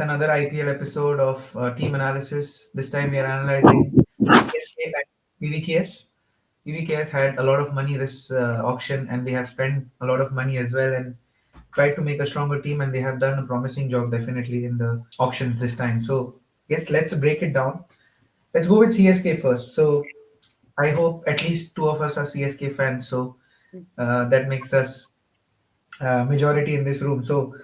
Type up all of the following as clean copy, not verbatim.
another IPL episode of Team Analysis. This time we are analyzing CSK and PBKS. PBKS had a lot of money this auction, and they have spent a lot of money as well and tried to make a stronger team, and they have done a promising job definitely in the auctions this time. So yes, let's break it down. Let's go with CSK first. So I hope at least two of us are CSK fans. So that makes us majority in this room. So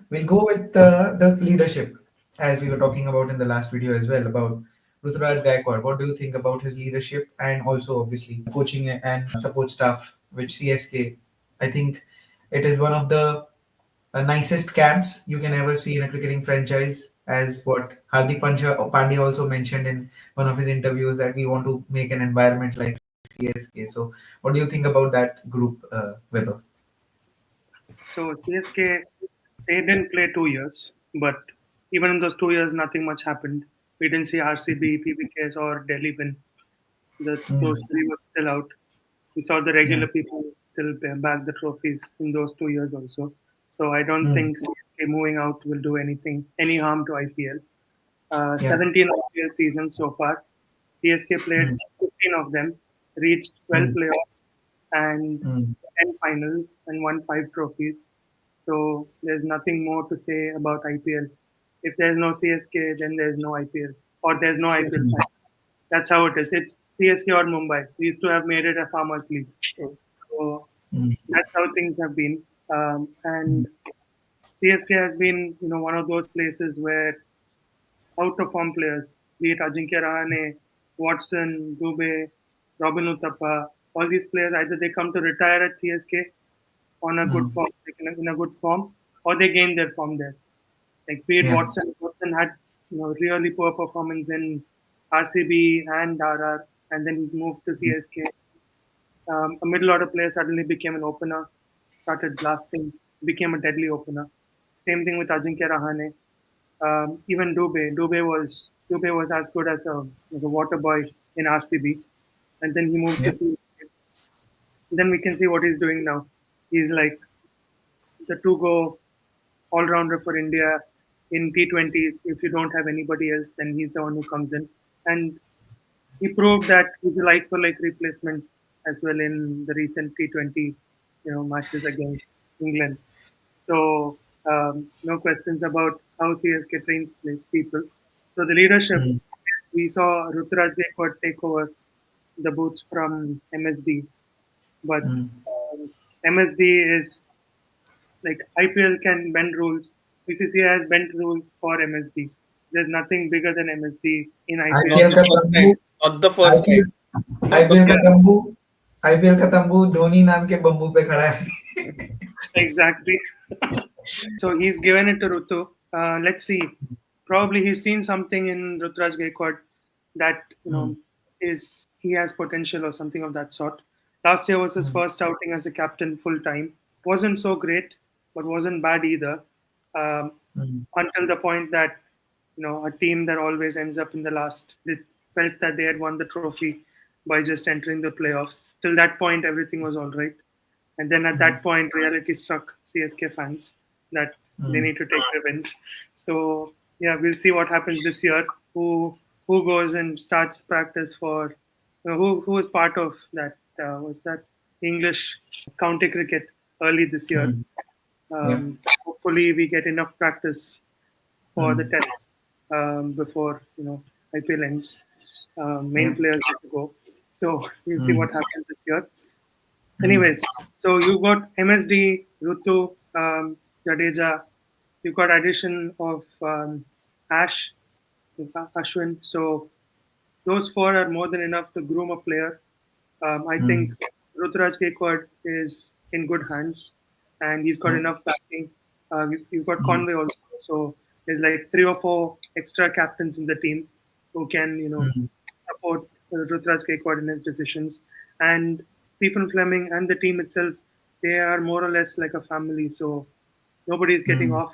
we'll go with the leadership, as we were talking about in the last video as well about Ruturaj Gaikwad. What do you think about his leadership and also obviously coaching and support staff, which CSK, I think it is one of the nicest camps you can ever see in a cricketing franchise. As what Pandya also mentioned in one of his interviews, that we want to make an environment like CSK. So, what do you think about that group, Weber? So CSK, they didn't play 2 years, but even in those 2 years, nothing much happened. We didn't see RCB, PBKS, or Delhi win. Mm, Those three were still out. We saw the yeah. regular people still bag the trophies in those 2 years also. So I don't Mm, think CSK moving out will do any harm to IPL. yeah. 17 IPL seasons so far. CSK played Mm, 15 of them, reached 12 mm, playoffs and mm, 10 finals and won 5 trophies. So there's nothing more to say about IPL. If there's no CSK, then there's no IPL, or there's no IPL. mm, That's how it is. It's CSK or Mumbai. We used to have made it a farmers league. So mm, that's how things have been. mm, And CSK has been, one of those places where out of form players, be it Ajinkya Rahane, Watson, Dubey, Robin Uthappa, all these players, either they come to retire at CSK on a good mm, form, like in a good form, or they gain their form there. Like be it yeah. Watson. Watson had really poor performance in RCB and RR, and then he moved to CSK. A middle order player suddenly became an opener, started blasting, became a deadly opener. Same thing with Ajinkya Rahane. Even Dubey was as good as a water boy in RCB, and then he moved to Yeah. CSK. Then we can see what he's doing now. He's like the to-go all-rounder for India in T20s. If you don't have anybody else, then he's the one who comes in, and he proved that he's a like-for-like replacement as well in the recent T20, matches against England. So no questions about how CSK trains people. So the leadership, Mm, we saw Ruturaj Gaikwad take over the boots from MSD, but mm. MSD is like IPL can bend rules. BCCI has bent rules for MSD. There's nothing bigger than MSD in IPL. Not IPL the का first तंबू time. Not the first IPL time. Not the IPL का first time. तंबू IPL का तंबू धोनी नाम के bamboo पे खड़ा है. Exactly. So he's given it to Rutu. Let's see. Probably he's seen something in Rutraj Gaikwad that Mm, is he has potential or something of that sort. Last year was his mm, first outing as a captain full time. Wasn't so great, but wasn't bad either. Um, mm, until the point that a team that always ends up in the last, they felt that they had won the trophy by just entering the playoffs. Till that point, everything was all right. And then at mm, that point, reality struck CSK fans that they mm, need to take revenge. So yeah, we'll see what happens this year. Who goes and starts practice for? Who is part of that? Was that English county cricket early this year? mm. Yeah. Hopefully, we get enough practice for the Mm, test before IPL ends. yeah. Main players have to go, so we'll see Mm, what happens this year. mm, Anyways, so you got MSD, Rutu, Jadeja. You got addition of Ash, Ashwin. So those four are more than enough to groom a player. I think mm, Ruturaj Gaikwad is in good hands, and he's got yeah. enough backing. You've got Mm, Conway also, so there's like 3 or 4 extra captains in the team who can, mm, support Ruturaj Gaikwad in his decisions. And Stephen Fleming and the team itself, they are more or less like a family. So nobody's getting mm, off,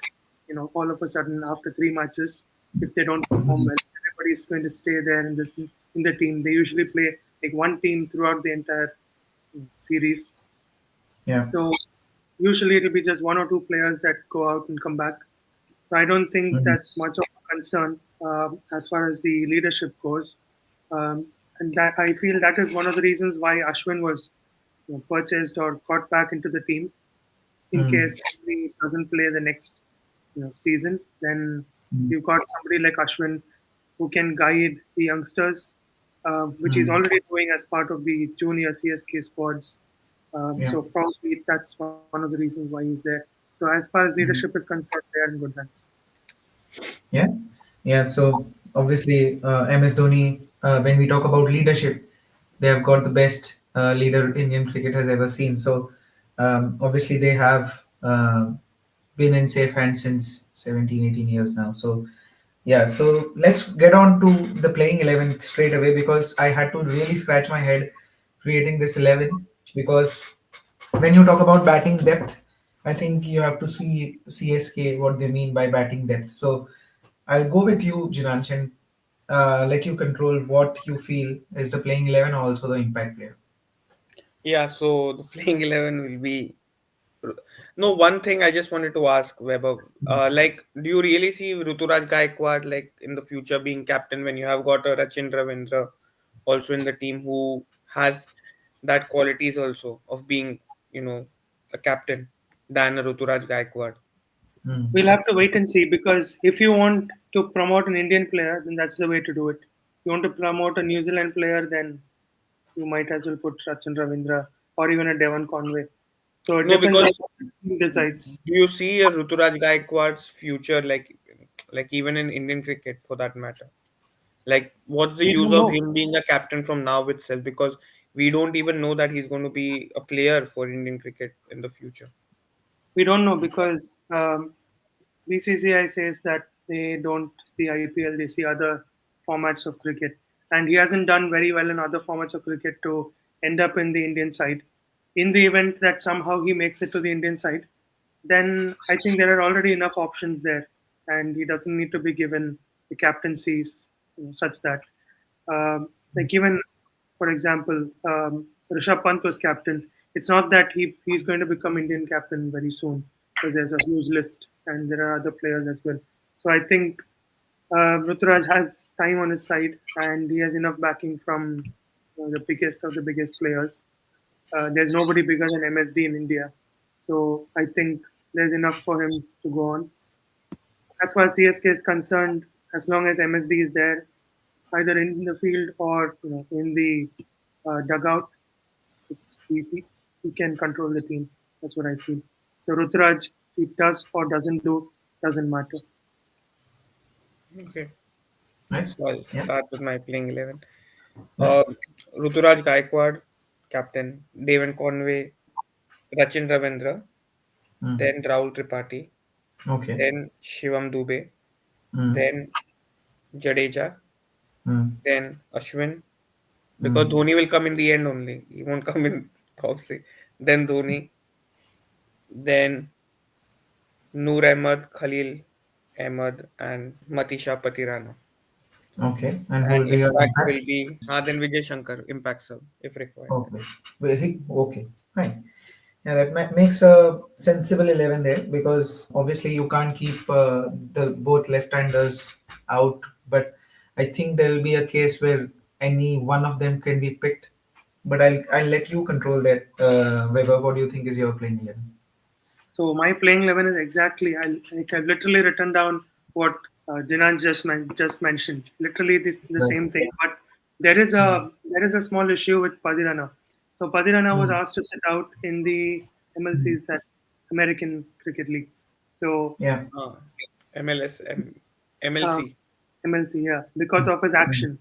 all of a sudden after 3 matches if they don't perform mm. well. Everybody's going to stay there in the team. They usually play like one team throughout the entire series. Yeah. So usually it'll be just 1 or 2 players that go out and come back. So I don't think Mm, that's much of a concern as far as the leadership goes. And that I feel that is one of the reasons why Ashwin was purchased or got back into the team in mm, case he doesn't play the next season. Then mm, you've got somebody like Ashwin who can guide the youngsters, which he's mm. already doing as part of the junior CSK squads. Yeah. So probably that's one of the reasons why he's there. So as far as leadership Mm. is concerned, they are in good hands. Yeah. Yeah. So obviously, MS Dhoni, when we talk about leadership, they have got the best leader Indian cricket has ever seen. So obviously, they have been in safe hands since 17, 18 years now. So yeah, so let's get on to the playing 11 straight away because I had to really scratch my head creating this 11 because when you talk about batting depth, I think you have to see CSK what they mean by batting depth. So I'll go with you, Jinanch, and let you control what you feel is the playing 11 or also the impact player. Yeah, so the playing 11 will be. No, one thing I just wanted to ask Weber, like, do you really see Ruturaj Gaikwad like in the future being captain when you have got a Rachin Ravindra also in the team who has that qualities also of being, you know, a captain than a Ruturaj Gaikwad? Mm, We'll have to wait and see because if you want to promote an Indian player, then that's the way to do it. If you want to promote a New Zealand player, then you might as well put Sachin Ravindra or even a Devon Conway. So it No, depends on because what the team decides. do you see a Ruturaj Gaikwad's future like even in Indian cricket for that matter? Like, what's the We use don't of know. him being a captain from now itself? Because we don't even know that he's going to be a player for Indian cricket in the future. We don't know because BCCI says that they don't see IPL, they see other formats of cricket. And he hasn't done very well in other formats of cricket to end up in the Indian side. In the event that somehow he makes it to the Indian side, then I think there are already enough options there. And he doesn't need to be given the captaincies such that. Like even, for example, Rishabh Pant was captain. It's not that he's going to become Indian captain very soon because there's a huge list and there are other players as well. So I think Ruturaj has time on his side and he has enough backing from the biggest of the biggest players. There's nobody bigger than MSD in India. So I think there's enough for him to go on. As far as CSK is concerned, as long as MSD is there, either in the field or in the dugout, he can control the team. That's what I feel. So Rutraj, he does or doesn't do doesn't matter. Okay. right? So I'll Yeah. start with my playing 11. Yeah. Uh, Ruturaj Gaikwad, captain. Devon Conway, Rachin Ravindra, Mm, then Rahul Tripathi, okay. then Shivam Dubey, Mm, then Jadeja, mm, then Ashwin. Because mm, Dhoni will come in the end only. He won't come in top six. Then Dhoni, then Noor Ahmed, Khalil Ahmed, and Matisha Patirana. okay. And who And will be your impact will impact? be then Vijay Shankar, impact sub, if required. Okay. Okay. Fine. Yeah, that makes a sensible 11 there because obviously you can't keep the both left-handers out, but I think there will be a case where any one of them can be picked. But I'll let you control that. Weber, what do you think is your playing 11? So my playing 11 is exactly. I've literally written down what Jinan just mentioned. Literally the Right. same thing. But there is a small issue with Padirana. So Padirana was Mm, asked to sit out in the mm, MLCs, that American Cricket League. So yeah. Uh, MLS, uh, MLC. MLC, yeah, because of his Mm, action.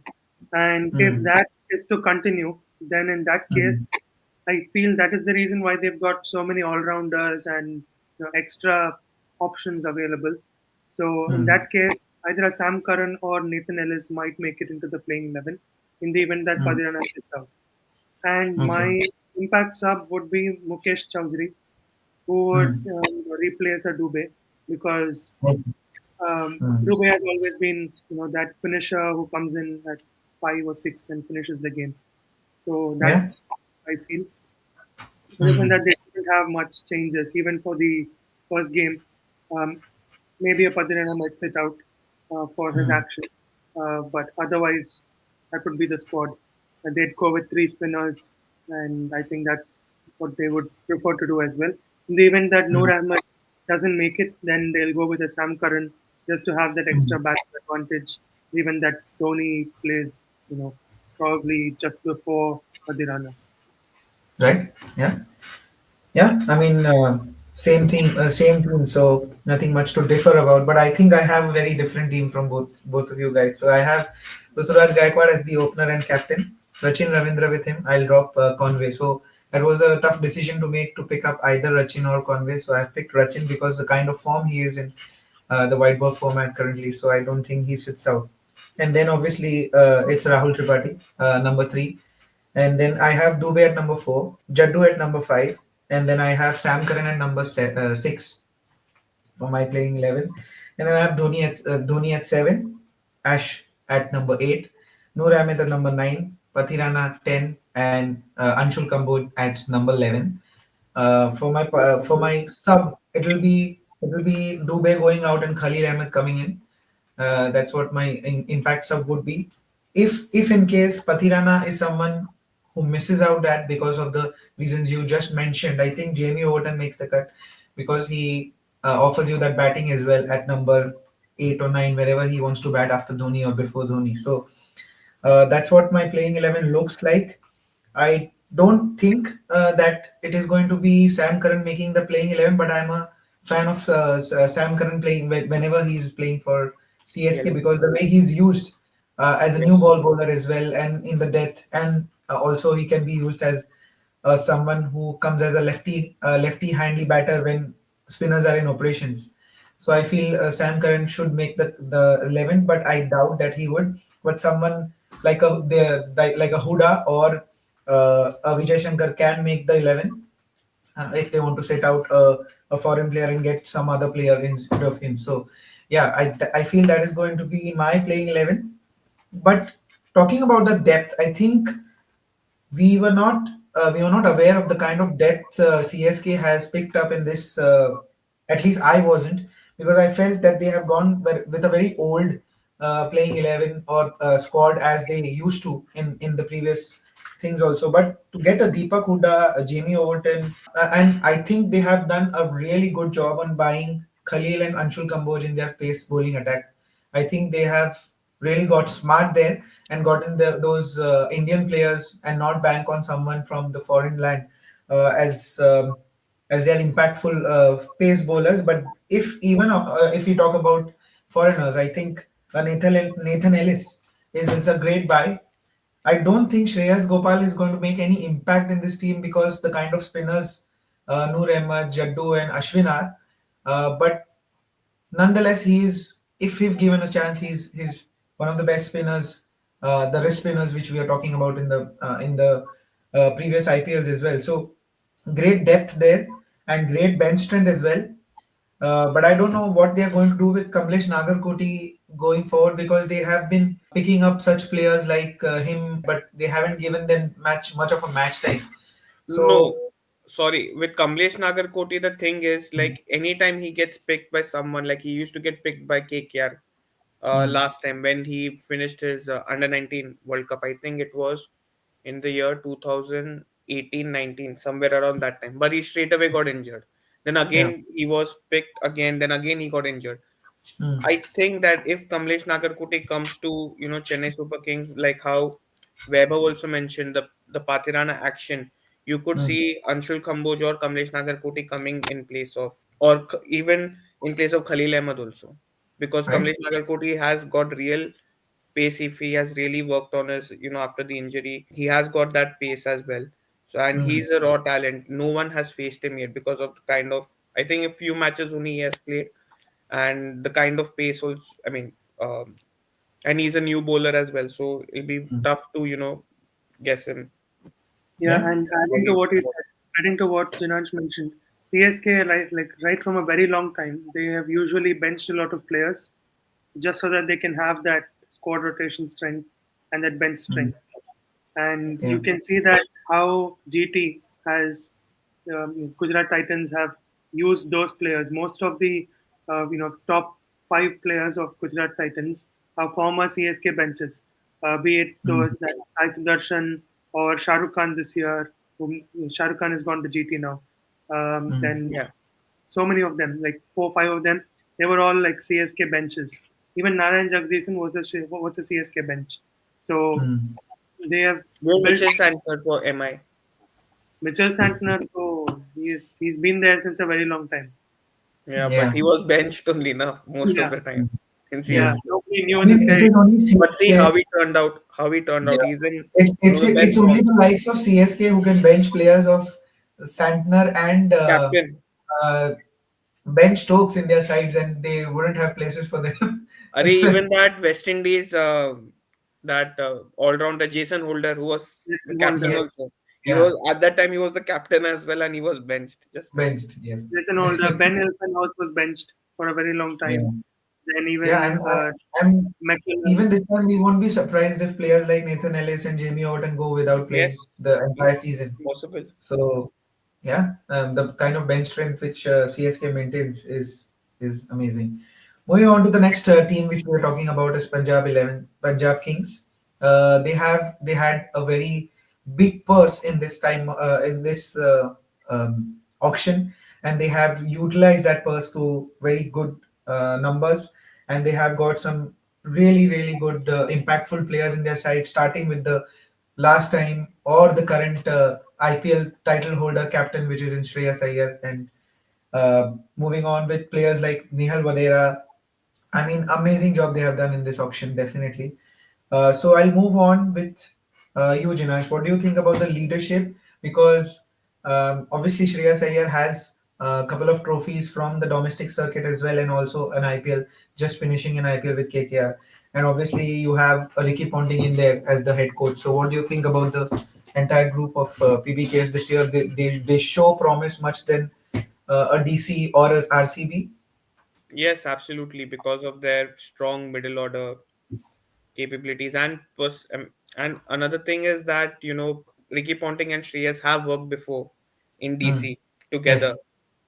And if mm, that is to continue, then in that mm, case, I feel that is the reason why they've got so many all rounders and extra options available. So in mm, that case, either a Sam Curran or Nathan Ellis might make it into the playing 11 in the event that mm, Padirana sits out. And okay. my impact sub would be Mukesh Chowdhury, who would Mm, replace a Dubey because okay. Mm, Dubey has always been, that finisher who comes in at 5 or 6 and finishes the game. So yeah. that's I feel. Other than Mm, that, they didn't have much changes even for the first game. Um, Maybe a Padirana might sit out for his Hmm. action, but otherwise, that would be the squad. They'd go with three spinners, and I think that's what they would prefer to do as well. In the event that Noor Hmm. Ahmed doesn't make it, then they'll go with a Sam Curran just to have that Hmm. extra batting advantage. Even that Dhoni plays, probably just before Padirana. Right? Yeah. Yeah, I mean, same team, so nothing much to differ about. But I think I have a very different team from both of you guys. So I have Ruturaj Gaikwad as the opener and captain, Rachin Ravindra with him. I'll drop Conway. So that was a tough decision to make to pick up either Rachin or Conway. So I've picked Rachin because the kind of form he is in the white ball format currently. So I don't think he sits out. And then obviously it's Rahul Tripathi, number three. And then I have Dubey at number four, Jaddu at number five, and then I have Sam Curran at number six for my playing 11. And then I have Dhoni at seven, Ash at number eight, Noor Ahmed at number nine, Pathirana 10, and Anshul Kamboj at number 11. For my sub, it will be Dubey going out and Khalil Ahmed coming in. That's what my impact sub would be. If in case Pathirana is someone who misses out that because of the reasons you just mentioned, I think Jamie Overton makes the cut because he offers you that batting as well at number eight or nine, wherever he wants to bat after Dhoni or before Dhoni. So that's what my playing 11 looks like. I don't think that it is going to be Sam Curran making the playing 11, but I'm a fan of Sam Curran playing whenever he's playing for CSK Yeah, because the way he's used as a yeah, new ball bowler as well, and in the death, and also he can be used as someone who comes as a lefty handy batter when spinners are in operations. So I feel Sam Curran should make the 11, but I doubt that he would. But someone like a Huda or a Vijay Shankar can make the 11 if they want to set out a foreign player and get some other player instead of him. So yeah, I feel that is going to be my playing 11. But talking about the depth, I think we were not aware of the kind of depth CSK has picked up in this. At least I wasn't, because I felt that they have gone with a very old playing 11 or squad as they used to in the previous things also. But to get a Deepak Hooda, a Jamie Overton, and I think they have done a really good job on buying Khalil and Anshul Kamboj in their pace bowling attack. I think they have really got smart there and gotten those Indian players and not bank on someone from the foreign land as they are impactful pace bowlers. But if you talk about foreigners, I think Nathan Ellis is a great buy. I don't think Shreyas Gopal is going to make any impact in this team because the kind of spinners Noor Ahmed, Jaddu, and Ashwin are. But nonetheless, if given a chance, he's one of the best spinners, the wrist spinners which we are talking about in the previous IPLs as well. So great depth there and great bench strength as well. But I don't know what they are going to do with Kamlesh Nagarkoti going forward because they have been picking up such players like him, but they haven't given them much of a match time. no, So sorry. With Kamlesh Nagarkoti, the thing is like anytime he gets picked by someone, like he used to get picked by KKR mm, last time when he finished his under 19 World Cup. I think it was in the year 2018-19, somewhere around that time. But he straight away got injured. Then yeah, again he was picked again. Then again he got injured. mm, I think that if Kamlesh Nagarkoti comes to Chennai Super Kings, like how Weber also mentioned the Patirana action, you could mm, see Anshul Kamboj or Kamlesh Nagarkoti coming in place of, or even in place of Khalil Ahmed also, because right. Kamlesh Nagarkoti has got real pace. If he has really worked on his, after the injury, he has got that pace as well. So, and Mm, he's a raw talent. No one has faced him yet because of the kind of, I think a few matches only he has played, and the kind of pace also, I mean, and he's a new bowler as well, so it'll be mm, tough to guess him. Yeah, yeah. and What adding do to you what he think said, adding to what Jinanj mentioned, CSK like right from a very long time, they have usually benched a lot of players just so that they can have that squad rotation strength and that bench Mm, strength. And yeah. you can see that how GT has Gujarat Titans have used those players. Most of the top five players of Gujarat Titans are former CSK benches, be it mm, that Sai Sudarshan or Shah Rukh Khan this year. Whom Shah Rukh Khan has gone to GT now. mm, Then Yeah. so many of them, like four, five of them, they were all like CSK benches. Even Narayan Jagdishan was a CSK bench. So mm. they have Where built Mitchell Santner for MI. Mitchell Santner. So he's been there since a very long time. Yeah, but Yeah. he was benched only now most of Yeah, the time Mm. in yeah. Yeah. CSK. Nobody knew I this mean, it guy. is only But see CSK. how he turned out. How he turned out. Yeah. He's in It's one of it's the best it's only forms. the likes of CSK who can bench players of Santner and Captain. uh, bench Stokes in their sides, and they wouldn't have places for them. Are It's like even that West Indies that all rounder Jason Holder who was This the captain yes, Holder, also. He yeah, was at that time he was the captain as well and he was benched. Just think. benched. Yes, Jason Holder, Ben Hilfenhaus was benched for a very long yeah, time. Then yeah, even and I'm McKinnon. even this time we won't be surprised if players like Nathan Ellis and Jamie Orton go without playing Yes, the entire yes, season. possible. So yeah, the kind of bench strength which CSK maintains is amazing. Moving on to the next team which we are talking about is Punjab Kings. They had a very big purse in this time in this auction, and they have utilized that purse to very good numbers, and they have got some really good impactful players in their side, starting with the last time or the current IPL title holder captain, which is in Shreyas Iyer, and moving on with players like Nihal Vadera. I mean, amazing job they have done in this auction, definitely. So I'll move on with you, Jinash. What do you think about the leadership? Because obviously Shreyas Iyer has a couple of trophies from the domestic circuit as well, and also an IPL, just finishing an IPL with KKR. And obviously you have Ricky Ponting in there as the head coach. So what do you think about the entire group of PBKs this year? They show promise much than a DC or a RCB. Yes, absolutely, because of their strong middle order capabilities and another thing is that Ricky Ponting and Shreyas have worked before in Hmm. DC together,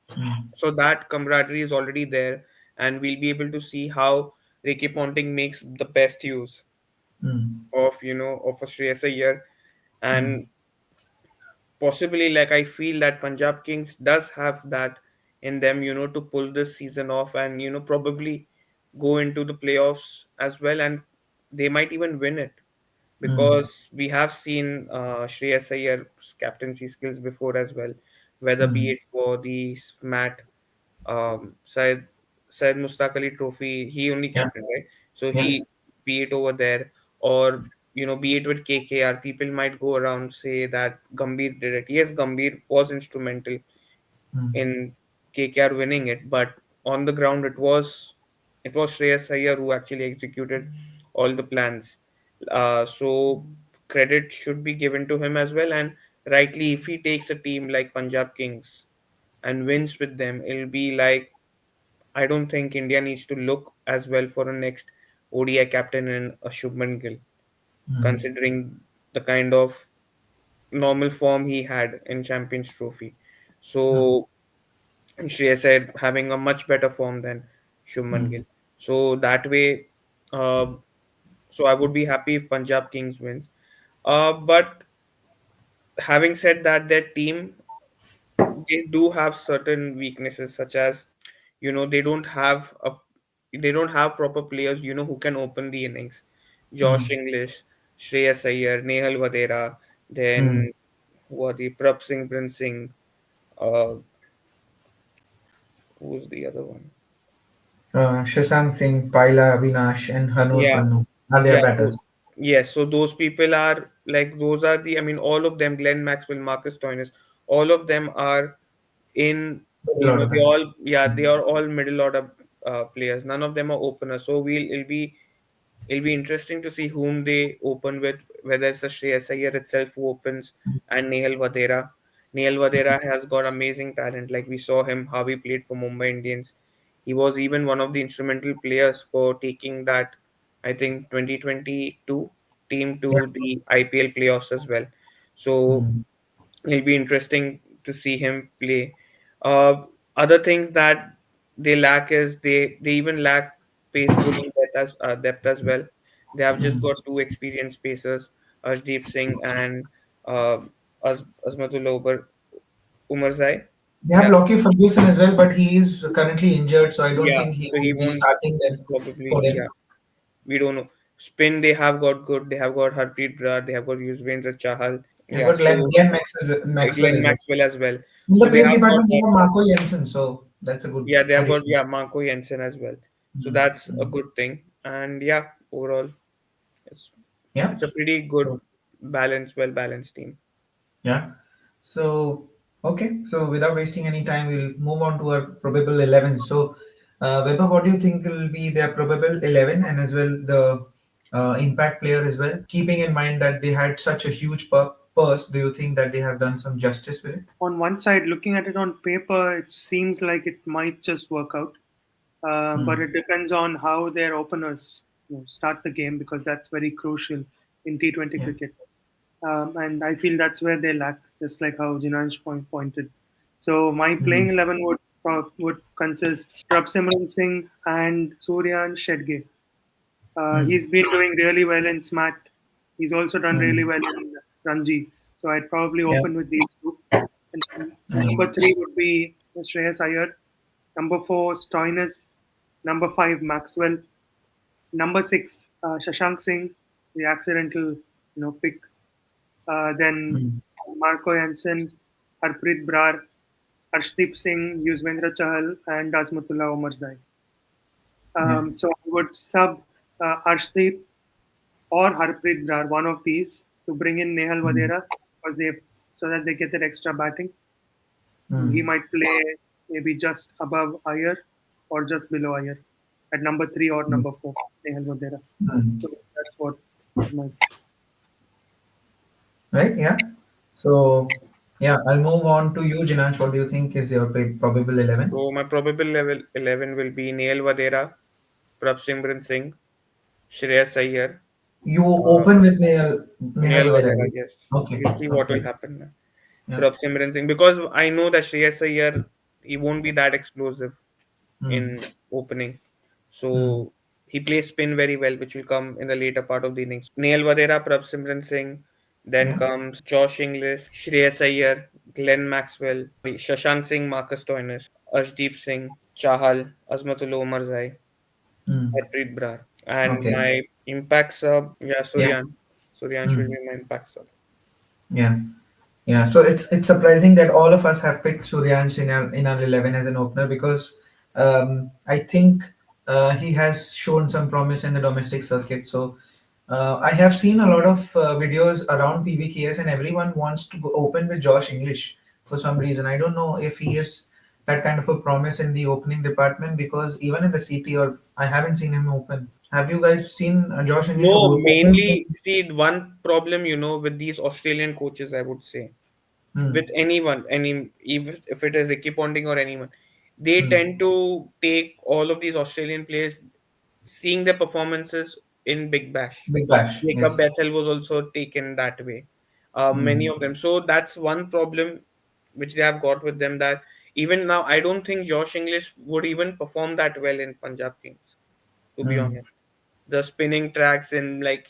Yes. Hmm. so that camaraderie is already there, and we'll be able to see how Ricky Ponting makes the best use Hmm. of a Shreyas Iyer, Hmm. and possibly like I feel that Punjab Kings does have that in them, to pull this season off and probably go into the playoffs as well, and they might even win it Hmm. because we have seen Shreyas Iyer's captaincy skills before as well, whether be Hmm. it for the SMAT Syed Mustaq Ali Trophy, he only Yeah. captain, right? So Yeah. he be it over there, or be it with KKR, people might go around say that Gambhir did it. Yes, Gambhir was instrumental Hmm. in KKR winning it, but on the ground it was Shreyas Iyer who actually executed all the plans. So credit should be given to him as well, and rightly, if he takes a team like Punjab Kings and wins with them, it'll be like I don't think India needs to look as well for a next ODI captain in a Shubman Gill, Hmm. considering the kind of normal form he had in Champions Trophy. Hmm. So Shreyas said having a much better form than Shubman Hmm. Gill. So that way, uh, so I would be happy if Punjab Kings wins. But having said that, their team they do have certain weaknesses, such as they don't have proper players who can open the innings. Josh Hmm. English, Shreyas Iyer, Nehal Vadera, Hmm. then who are the Prab Singh, Prince Singh, uh, who's the other one? Shashank Singh, Paila Avinash, and Hanur Yeah, Pannu are their yeah. batters. Yes, so those people are like those are the I mean all of them, Glenn Maxwell, Marcus Stoinis, all of them are in A lot of they them. all they are all middle order players. None of them are openers. So it'll be interesting to see whom they open with, whether it's a Shreyas Iyer itself who opens and Nehal Vadera. Nehal Vadera has got amazing talent. Like we saw him how he played for Mumbai Indians. He was even one of the instrumental players for taking that I think 2022 team Yeah. to the IPL playoffs as well. So Hmm. it'll be interesting to see him play. Uh, Other things that they lack is they even lack pace bowling depth as well. They have just Mm. got two experienced pacers, Arshdeep Singh and uh, Azmatullah Umarzai. They have Yeah, Lockie Ferguson as well, but he is currently injured, so I don't yeah. think he So he would be won't starting them probably. for Yeah, them. we don't know. Spin they have got good. They have got Harpreet Brar. They have got Yuzvendra Chahal. They've Yeah, got so Maxwell Glenn as well. Maxwell as well. In the So they pace have got department, they that. have Marco Jensen, so that's a good Yeah, they have got addition. Marco Jensen as well. So Mm. that's a Mm. good thing. And yeah, overall, it's Yeah. it's a pretty good So, well balanced team. yeah. So, okay. So, without wasting any time, we'll move on to our probable 11. So, Weber, what do you think will be their probable 11 and as well the impact player as well? Keeping in mind that they had such a huge purse, do you think that they have done some justice with it? On one side, looking at it on paper, it seems like it might just work out. But Mm. it depends on how their openers start the game, because that's very crucial in T20 Yeah. cricket. And I feel that's where they lack, just like how Jinanj pointed. So my Mm. playing 11 would consist Prabhsimran Singh and Suryan Shedge. Mm. He's been doing really well in SMAT. He's also done really Mm. well in Ranji. So I'd probably Yeah. open with these two. And then Mm. number three would be Shreyas Iyer. Number four, Stoinis. Number five, Maxwell. Number six, Shashank Singh, the accidental, pick. Then Mm. Marco Jansen, Harpreet Brar, Arshdeep Singh, Yuzvendra Chahal, and Azmatullah Omarzai. Yeah. So I would sub Arshdeep or Harpreet Brar, one of these, to bring in Nehal Mm. Vadera, because they so that they get that extra batting. He Mm. might play maybe just above Iyer or just below Iyer at number three or Mm. number four, Nehal Vadera. Mm. So that's what is my. Right? Yeah. So, yeah, I'll move on to you, Jinanch. What do you think is your probable 11? So my probable level 11 will be Neil Vadera, Prabhsimran Singh, Shreyas Iyer, You uh, open with Nehal Neil Vadera. Vadera. Right? Yes, Okay. we'll see what will Okay. happen. Yeah. Prabhsimran Singh, because I know that Shreyas Iyer he won't be that explosive Mm. in opening. Mm. So he plays spin very well, which will come in the later part of the innings. Neil Vadera, Prabhsimran Singh, then Yeah. comes Josh Inglis, Shreyas Iyer, Glenn Maxwell, Shashank Singh, Marcus Stoinis, Arshdeep Singh, Chahal, Azmatullah Omarzai, Mm. Harpreet Brar. And Okay. my impact sub, yeah, Yeah. Suryansh. Suryansh will Mm. be my impact sub. Yeah. Yeah, so it's surprising that all of us have picked Suryansh in our 11 as an opener because I think he has shown some promise in the domestic circuit. So I have seen a lot of videos around PBKS and everyone wants to go open with Josh English for some reason. I don't know if he is that kind of a promise in the opening department because even in the CT or I haven't seen him open. Have you guys seen Josh English No, open? mainly, see, one problem, with these Australian coaches, I would say, Hmm. with anyone, even if it is Ricky Ponting or anyone, they Hmm. tend to take all of these Australian players, seeing their performances in Big Bash. Big Bash, Jacob yes. Bethel was also taken that way. Many Hmm. of them. So that's one problem which they have got with them, that even now I don't think Josh English would even perform that well in Punjab Kings, to be Hmm. honest. The spinning tracks and like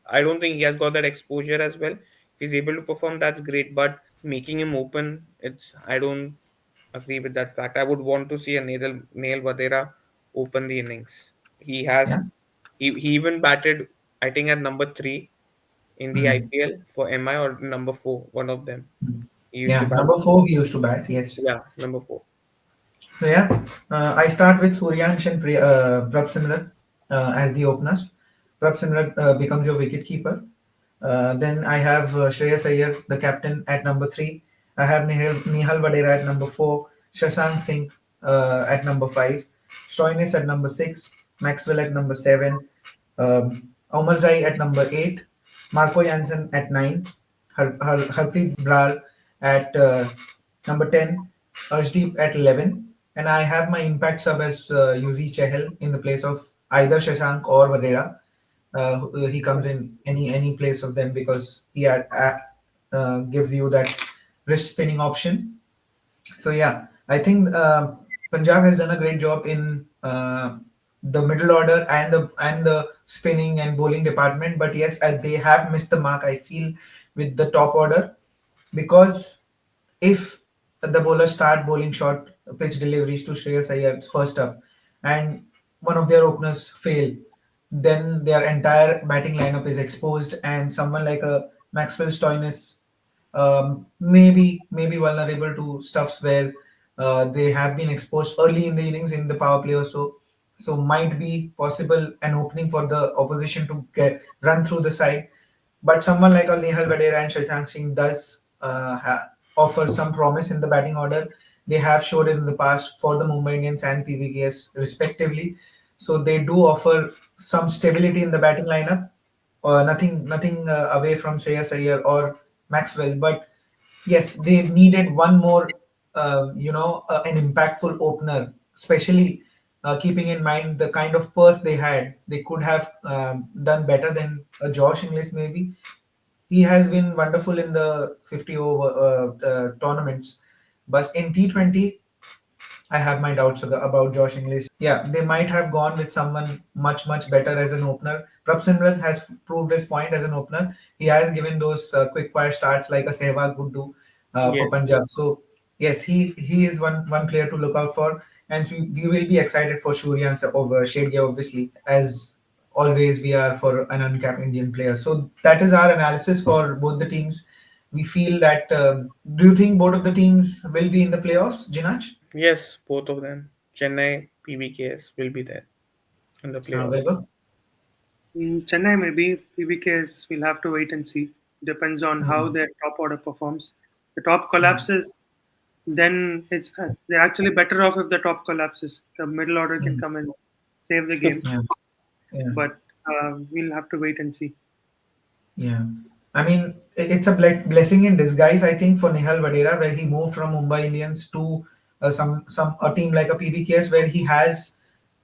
I don't think he has got that exposure as well. If he's able to perform, that's great. But making him open, it's I don't agree with that fact. I would want to see a Nail Vadera open the innings. He has Yeah. he even batted, I think, at number three in the Hmm. IPL for MI or number four, one of them. Hmm. He used to Yeah, bat. number four he used to bat. Yes. Yeah, number four. So yeah, I start with Suryansh and Prabh Simran as the openers. Prabh Simran becomes your wicket keeper. Then I have Shreyas Iyer, the captain, at number three. I have Nihal Vadera at number four. Shashank Singh at number five. Stoinis at number six. Maxwell at number seven. Omarzai at number eight. Marco Jansen at nine. Harpreet Brar at number 10. Arshdeep at 11. And I have my impact sub as Yuzi Chehel in the place of either Shashank or Vadera. He comes in any place of them because gives you that wrist spinning option. So yeah, I think. Punjab has done a great job in the middle order and the spinning and bowling department. But yes, they have missed the mark, I feel, with the top order, because if the bowlers start bowling short pitch deliveries to Shreyas Iyer first up, and one of their openers fail, then their entire batting lineup is exposed, and someone like a Maxwell Stoinis maybe vulnerable to stuffs where they have been exposed early in the innings in the power play or so. So might be possible an opening for the opposition to run through the side. But someone like a Nehal Vadera and Shashank Singh does offer some promise in the batting order. They have showed it in the past for the Mumbai Indians and PBKS respectively. So they do offer some stability in the batting lineup. Nothing away from Shreyas Iyer or Maxwell, but yes, they needed one more, an impactful opener, especially keeping in mind the kind of purse they had. They could have done better than Josh Inglis, maybe. He has been wonderful in the 50 over tournaments, but in T20, I have my doubts about Josh Inglis. Yeah, they might have gone with someone much better as an opener. Prabh has proved his point as an opener. He has given those quick fire starts like a Sehwag would do for Yes. Punjab. So yes, he is one player to look out for, and we will be excited for Shuryan over Shedge, obviously, as always we are for an uncapped Indian player. So that is our analysis for both the teams. We feel that. Do you think both of the teams will be in the playoffs, Jinach? Yes, both of them. Chennai, PBKS will be there in the playoff. Weber? Chennai maybe, PBKs we'll have to wait and see. Depends on how Mm, their top order performs. The top mm, collapses, then it's they're actually better off if the top collapses. The middle order can mm. come and save the game, Yeah, yeah, but we'll have to wait and see. yeah. I mean, it's a blessing in disguise, I think, for Nihal Vadera, where he moved from Mumbai Indians to some a team like a PBKS, where he has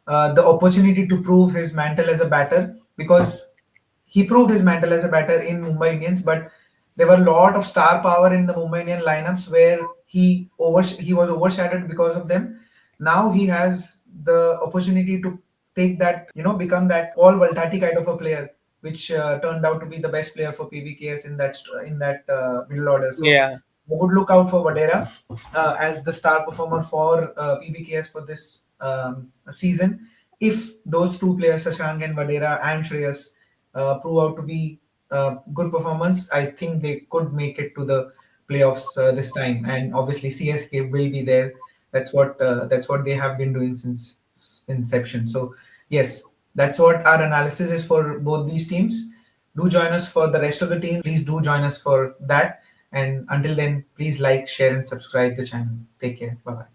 the opportunity to prove his mantle as a batter, because he proved his mantle as a batter in Mumbai Indians, but there were a lot of star power in the Mumbai Indian lineups where he was overshadowed because of them. Now he has the opportunity to take that, become that Paul Valtati kind of a player, which turned out to be the best player for PBKS in that middle order. So Yeah. I would look out for Vadera as the star performer for PBKS for this season. If those two players, Shashank and Vadera and Shreyas, prove out to be good performance, I think they could make it to the playoffs this time. And obviously, CSK will be there. That's what they have been doing since inception. So yes, that's what our analysis is for both these teams. Do join us for the rest of the teams. Please do join us for that. And until then, please like, share, and subscribe the channel. Take care. Bye bye.